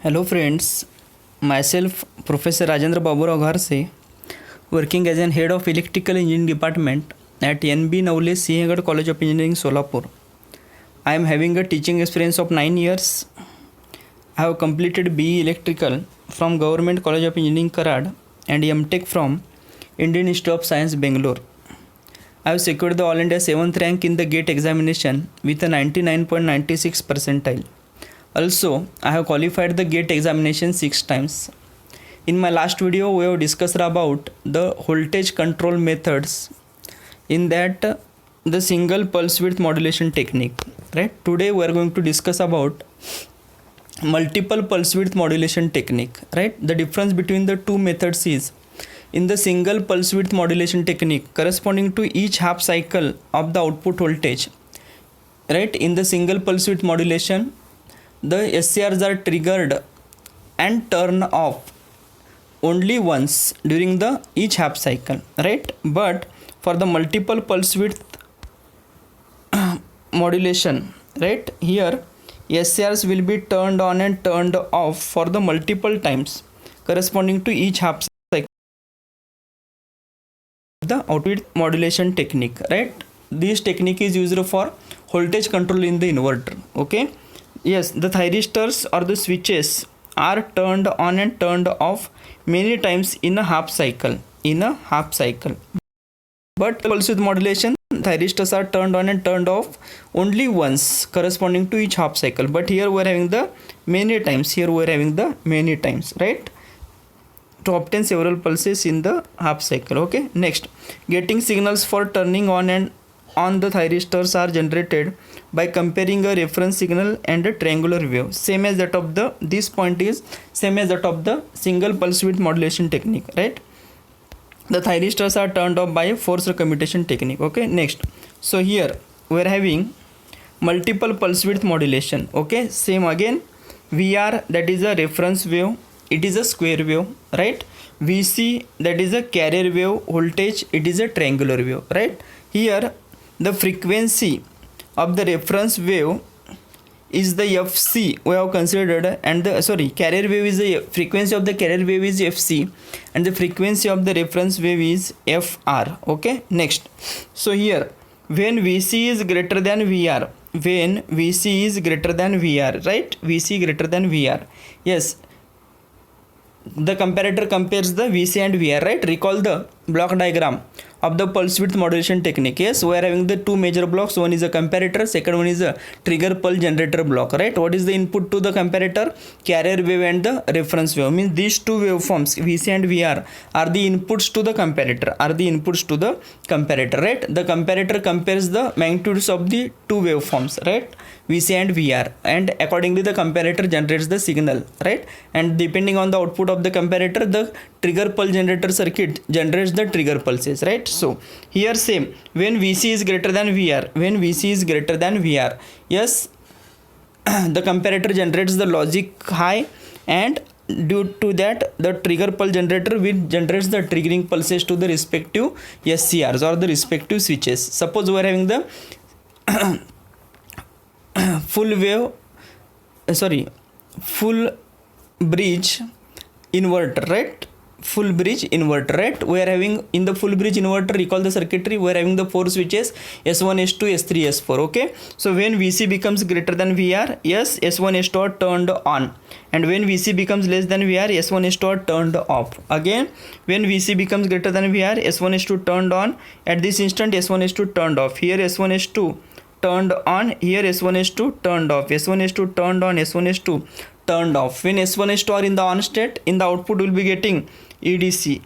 Hello friends, myself Professor Rajendra Baburao Gharse, working as an head of electrical engineering department at NB Navle Sinhagad College of Engineering Solapur. I am having a teaching experience of 9 years. I have completed BE Electrical from Government College of Engineering Karad and MTech from Indian Institute of Science Bangalore. I have secured the All India 7th rank in the GATE examination with a 99.96 percentile. Also, I have qualified the GATE examination 6 times. In my last video, we have discussed about the voltage control methods. In that, the single pulse width modulation technique. Right? Today, we are going to discuss about multiple pulse width modulation technique. Right? The difference between the two methods is in the single pulse width modulation technique corresponding to each half cycle of the output voltage. Right? In the single pulse width modulation, the SCRs are triggered and turn off only once during the each half cycle, right? But for the multiple pulse width modulation, right, here SCRs will be turned on and turned off for the multiple times corresponding to each half cycle of the output modulation technique, right? This technique is used for voltage control in the inverter. Okay, yes, the thyristors or the switches are turned on and turned off many times in a half cycle. But pulse width modulation, thyristors are turned on and turned off only once corresponding to each half cycle. But here we are having the many times. Right? To obtain several pulses in the half cycle. Okay. Next, getting signals for turning on and on the thyristors are generated by comparing a reference signal and a triangular wave. Same as that of the single pulse width modulation technique. Right? The thyristors are turned off by a forced commutation technique. Okay. Next, so here we are having multiple pulse width modulation. Okay. Same again. VR, that is a reference wave. It is a square wave, right? VC, that is a carrier wave voltage. It is a triangular wave, right? Here, the frequency of the reference wave is the FC we have considered, and the carrier wave is the frequency of the carrier wave is FC, and the frequency of the reference wave is FR. Okay. Next, so here when VC is greater than VR, right? VC greater than VR. Yes. The comparator compares the VC and VR, right? Recall the block diagram of the pulse width modulation technique. Yes, we are having the two major blocks. One is a comparator, second one is a trigger pulse generator block, right? What is the input to the comparator? Carrier wave and the reference wave. Means these two waveforms, VC and VR, are the inputs to the comparator, right? The comparator compares the magnitudes of the two waveforms, right? VC and VR, and accordingly the comparator generates the signal, right? And depending on the output of the comparator, the trigger pulse generator circuit generates the trigger pulses, right? So here same, when VC is greater than VR, yes, the comparator generates the logic high, and due to that the trigger pulse generator will generates the triggering pulses to the respective SCRs or the respective switches. Suppose we are having the full bridge inverter, right? We are having in the full bridge inverter, recall the circuitry, we are having the four switches S1, S2, S3, S4. Okay, so when VC becomes greater than VR, yes, S1, S2 are turned on, and when VC becomes less than VR, S1, S2 are turned off. Again, when VC becomes greater than VR, S1, S2 turned on. At this instant, S1, S2 turned off. Here S1, S2 turned on, here S1, S2 turned off. S1, S2 turned on, S1, S2 turned off. When S1, S2 are in the on state, in the output will be getting EDC.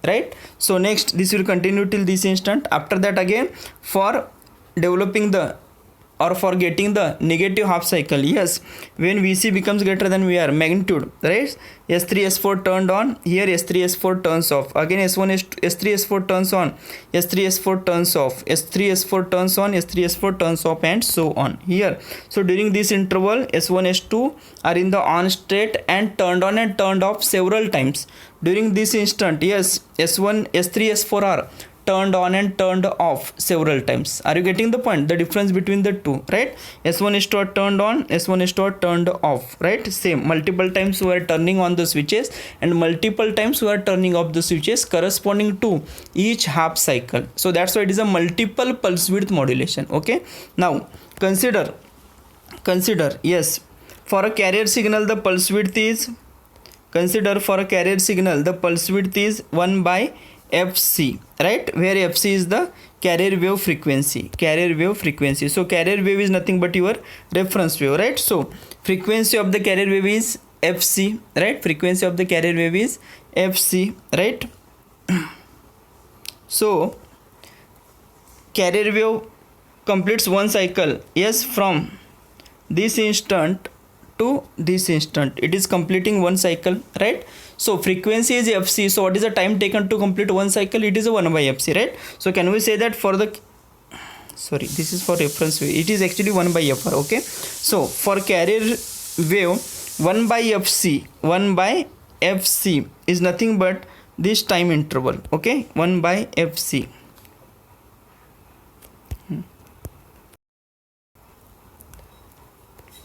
Right? So next, this will continue till this instant. After that, again, for developing the or for getting the negative half cycle, yes, when VC becomes greater than VR, magnitude, right? S3, S4 turned on, here S3, S4 turns off. Again S1, S3, S4 turns on, S3, S4 turns off, S3, S4 turns on, S3, S4 turns off, and so on here. So during this interval, S1, S2 are in the on state and turned on and turned off several times. During this instant, yes, S1, S3, S4 are turned on and turned off several times. Are you getting the point? The difference between the two, right? S1 is turned on, S1 is turned off, right? Same, multiple times we are turning on the switches and multiple times we are turning off the switches corresponding to each half cycle. So that's why it is a multiple pulse width modulation. Okay, now consider, yes, for a carrier signal the pulse width is, consider for a carrier signal the pulse width is 1 by fc, right, where fc is the carrier wave frequency, so carrier wave is nothing but your reference wave, right? So frequency of the carrier wave is fc, right? Frequency of the carrier wave is fc, right? So carrier wave completes one cycle, yes, from this instant to this instant it is completing one cycle, right? So frequency is fc, so what is the time taken to complete one cycle? It is a 1 by fc, right? So can we say that for the, sorry, this is for reference wave, it is actually 1 by fr, okay? So for carrier wave 1 by fc is nothing but this time interval, okay? 1 by fc.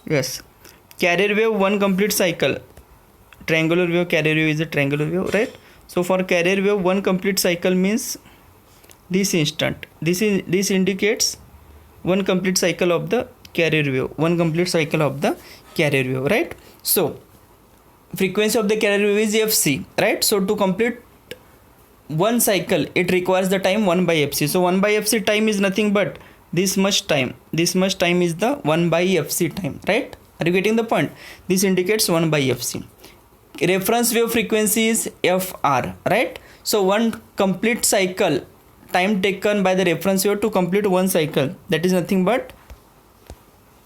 Yes, carrier wave one complete cycle, triangular wave, carrier wave is a triangular wave, right? So for carrier wave one complete cycle means this instant, this indicates one complete cycle of the carrier wave, right? So frequency of the carrier wave is fc, right? So to complete one cycle it requires the time 1 by fc. So 1 by fc time is nothing but this much time is the 1 by fc time, right? Are you getting the point? This indicates 1 by fc. Reference wave frequency is fr, right? So one complete cycle, time taken by the reference wave to complete one cycle, that is nothing but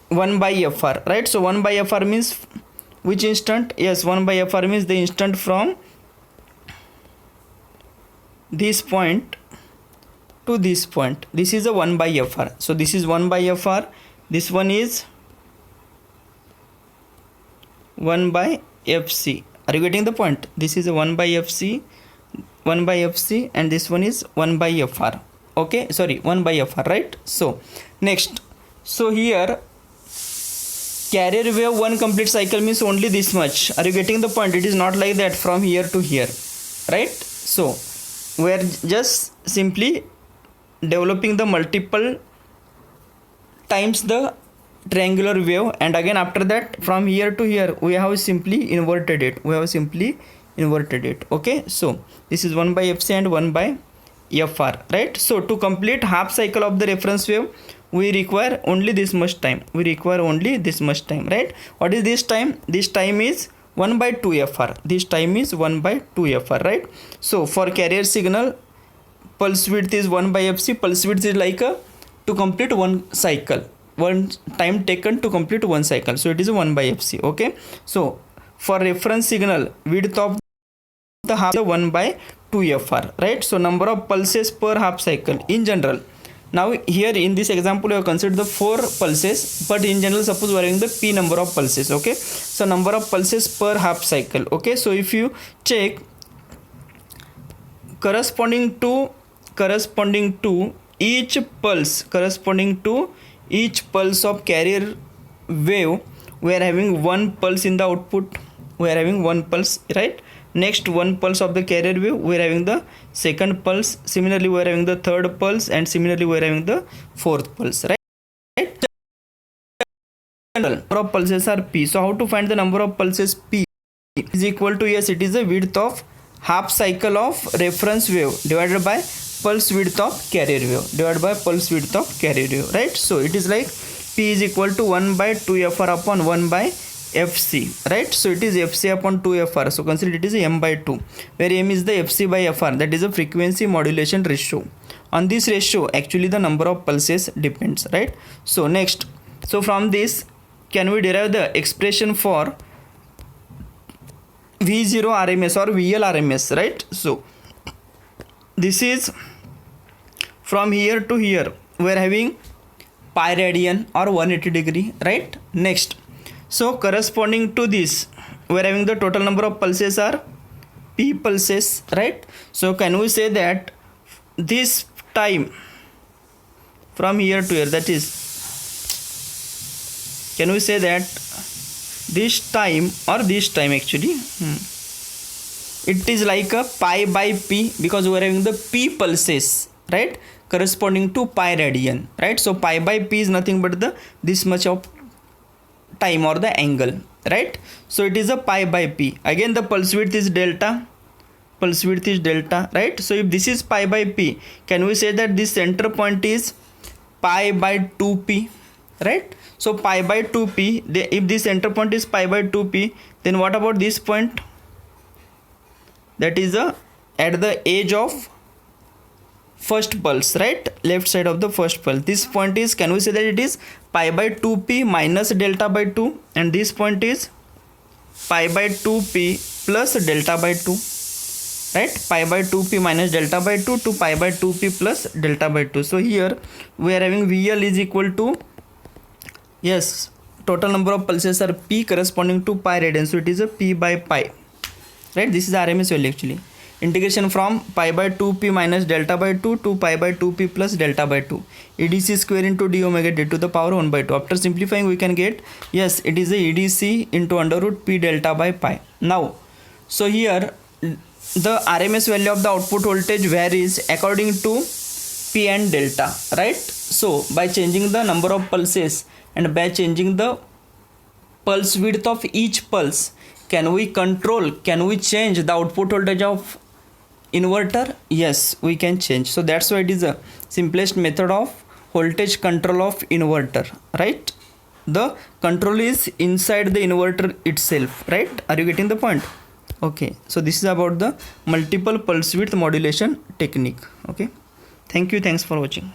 1 by fr, right? So 1 by fr means which instant? Yes, 1 by fr means the instant from this point to this point. This is a 1 by fr. So this is 1 by fr, this one is 1 by fc. Are you getting the point? This is a 1 by fc, and this one is 1 by fr, okay? Sorry, 1 by fr, right? So next, so here carrier wave one complete cycle means only this much. Are you getting the point? It is not like that from here to here, right? So we are just simply developing the multiple times the triangular wave, and again after that from here to here we have simply inverted it, okay? So this is 1 by fc and 1 by fr, right? So to complete half cycle of the reference wave we require only this much time, right? What is this time? This time is 1 by 2 fr, right? So for carrier signal pulse width is 1 by fc. Pulse width is like a to complete one cycle, one time taken to complete one cycle, so it is 1 by fc, okay? So for reference signal width of the half is 1 by 2 fr, right? So number of pulses per half cycle in general. Now here in this example we have considered the 4 pulses, but in general suppose we are having the p number of pulses, okay? So number of pulses per half cycle, okay? So if you check corresponding to each pulse of carrier wave we are having one pulse in the output, right? Next one pulse of the carrier wave we are having the second pulse, similarly we are having the third pulse, and similarly we are having the fourth pulse, right? Number of pulses are p. So how to find the number of pulses? P is equal to, yes, it is the width of half cycle of reference wave divided by pulse width of carrier wave, right? So it is like p is equal to 1 by 2 fr upon 1 by fc, right? So it is fc upon 2 fr, so consider it is m by 2, where m is the fc by fr, that is a frequency modulation ratio. On this ratio actually the number of pulses depends, right? So next, so from this can we derive the expression for V0 RMS or VL RMS, right? So this is from here to here we are having pi radian or 180 degree, right? Next, so corresponding to this we are having the total number of pulses are p pulses, right? So can we say that this time from here to here, that is, can we say that this time or this time actually, it is like a pi by p, because we are having the p pulses, right, corresponding to pi radian, right? So pi by p is nothing but the this much of time or the angle, right? So it is a pi by p. Again the pulse width is delta, right? So if this is pi by p, can we say that this center point is pi by 2p, right? So pi by 2p, if this center point is pi by 2p, then what about this point? That is at the edge of first pulse, right, left side of the first pulse. This point is, can we say that it is pi by 2p minus delta by 2, and this point is pi by 2p plus delta by 2, right? Pi by 2p minus delta by 2 to pi by 2p plus delta by 2. So here we are having VL is equal to, yes, total number of pulses are p corresponding to pi radian, so it is a p by pi, right? This is RMS value actually. Integration from pi by 2p minus delta by 2 to pi by 2p plus delta by 2, EDC square into d omega d to the power 1 by 2. After simplifying we can get, yes, it is a EDC into under root p delta by pi. Now, so here the RMS value of the output voltage varies according to p and delta, right? So by changing the number of pulses and by changing the pulse width of each pulse, can we change the output voltage of inverter? Yes, we can change. So that's why it is a simplest method of voltage control of inverter, right? The control is inside the inverter itself, right? Are you getting the point? Okay, so this is about the multiple pulse width modulation technique. Okay, thank you, thanks for watching.